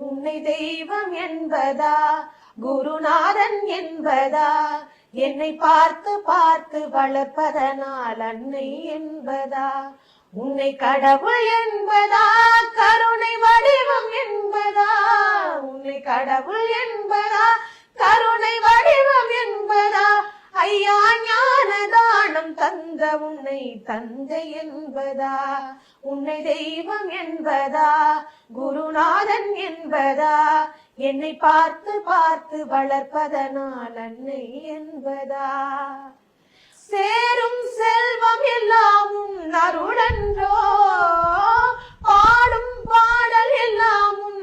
உன்னை தெய்வம் என்பதா குருநாதன் என்பதா என்னை பார்த்து பார்த்து வளர்ப்பதனால் அன்னை என்பதா உன்னை கடவுள் என்பதா கருணை வடிவம் என்பதா உன்னை கடவுள் என்பதா கருணை வடிவம் என்பதா ஐயா ஞான தானம் தந்த உன்னை தந்தை என்பதா உன்னை தெய்வம் என்பதா குருநாதன் என்பதா என்னை பார்த்து பார்த்து வளர்ப்பதனால் அன்னை என்பதா சேரும் செல்வம் எல்லாம் உன் அருளன்றோ பாடும் பாடல் எல்லாம் உன்